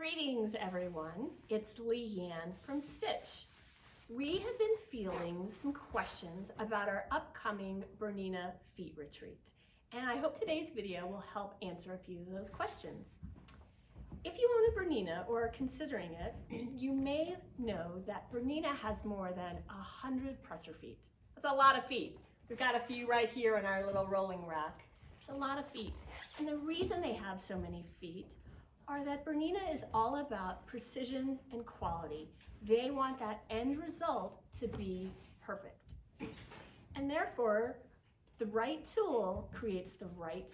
Greetings everyone, it's Leanne from Stitch. We have been fielding some questions about our upcoming Bernina feet retreat, and I hope today's video will help answer a few of those questions. If you own a Bernina or are considering it, you may know that Bernina has more than 100 presser feet. That's a lot of feet. We've got a few right here in our little rolling rack. There's a lot of feet, and the reason they have so many feet are that Bernina is all about precision and quality. They want that end result to be perfect. And therefore, the right tool creates the right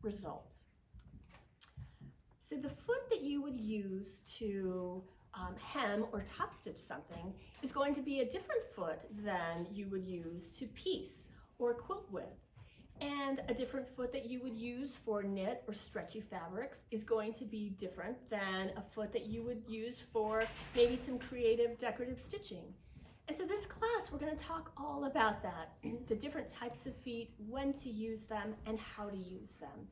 results. So the foot that you would use to hem or top stitch something is going to be a different foot than you would use to piece or quilt with. And a different foot that you would use for knit or stretchy fabrics is going to be different than a foot that you would use for maybe some creative decorative stitching. And so this class, we're going to talk all about that, the different types of feet, when to use them, and how to use them.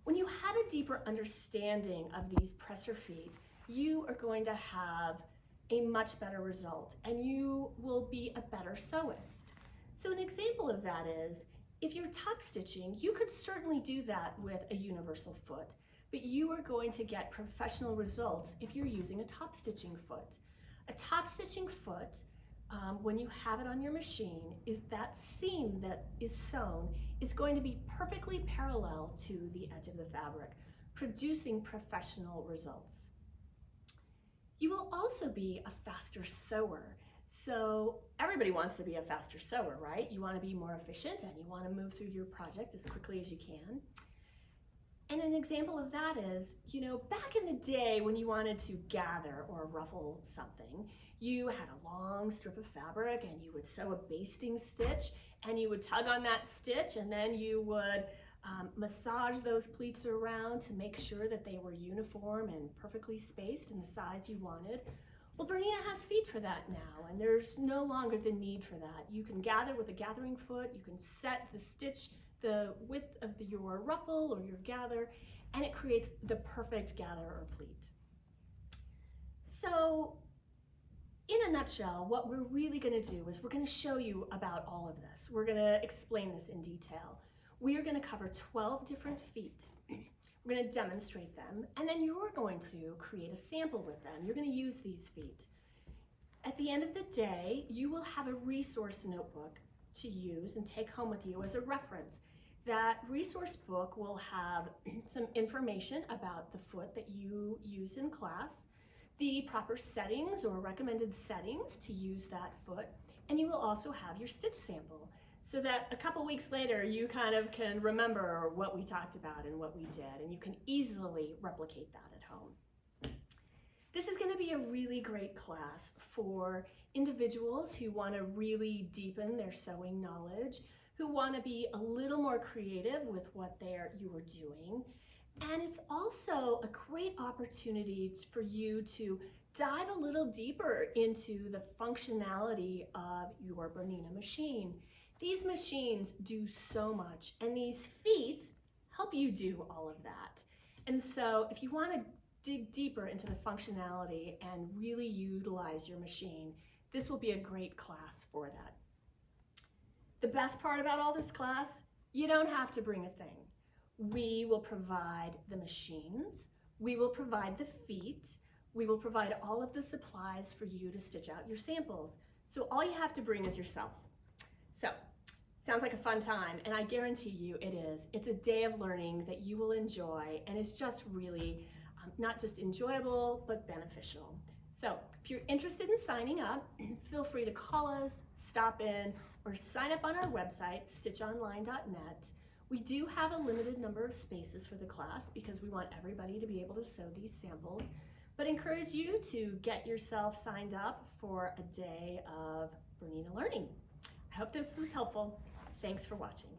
When you have a deeper understanding of these presser feet, you are going to have a much better result, and you will be a better sewist. So an example of that is, if you're top stitching, you could certainly do that with a universal foot, but you are going to get professional results if you're using a top stitching foot. A top stitching foot, when you have it on your machine, is that seam that is sewn is going to be perfectly parallel to the edge of the fabric, producing professional results. You will also be a faster sewer. So everybody wants to be a faster sewer, right? You want to be more efficient and you want to move through your project as quickly as you can. And an example of that is, back in the day when you wanted to gather or ruffle something, you had a long strip of fabric and you would sew a basting stitch and you would tug on that stitch and then you would massage those pleats around to make sure that they were uniform and perfectly spaced in the size you wanted. Well, Bernina has feet for that now, and there's no longer the need for that. You can gather with a gathering foot, you can set the stitch, the width of your ruffle or your gather, and it creates the perfect gather or pleat. So, in a nutshell, what we're really going to do is we're going to show you about all of this. We're going to explain this in detail. We are going to cover 12 different feet. We're going to demonstrate them, and then you're going to create a sample with them. You're going to use these feet. At the end of the day, you will have a resource notebook to use and take home with you as a reference. That resource book will have some information about the foot that you used in class, the proper settings or recommended settings to use that foot, and you will also have your stitch sample, so that a couple weeks later you kind of can remember what we talked about and what we did, and you can easily replicate that at home. This is going to be a really great class for individuals who want to really deepen their sewing knowledge, who want to be a little more creative with what you are doing, and it's also a great opportunity for you to dive a little deeper into the functionality of your Bernina machine. These machines do so much, and these feet help you do all of that. And so if you want to dig deeper into the functionality and really utilize your machine, this will be a great class for that. The best part about all this class, you don't have to bring a thing. We will provide the machines, we will provide the feet, we will provide all of the supplies for you to stitch out your samples. So all you have to bring is yourself. So, sounds like a fun time, and I guarantee you it is. It's a day of learning that you will enjoy, and it's just really not just enjoyable, but beneficial. So, if you're interested in signing up, feel free to call us, stop in, or sign up on our website, stitchonline.net. We do have a limited number of spaces for the class because we want everybody to be able to sew these samples, but encourage you to get yourself signed up for a day of Bernina learning. I hope this was helpful. Thanks for watching.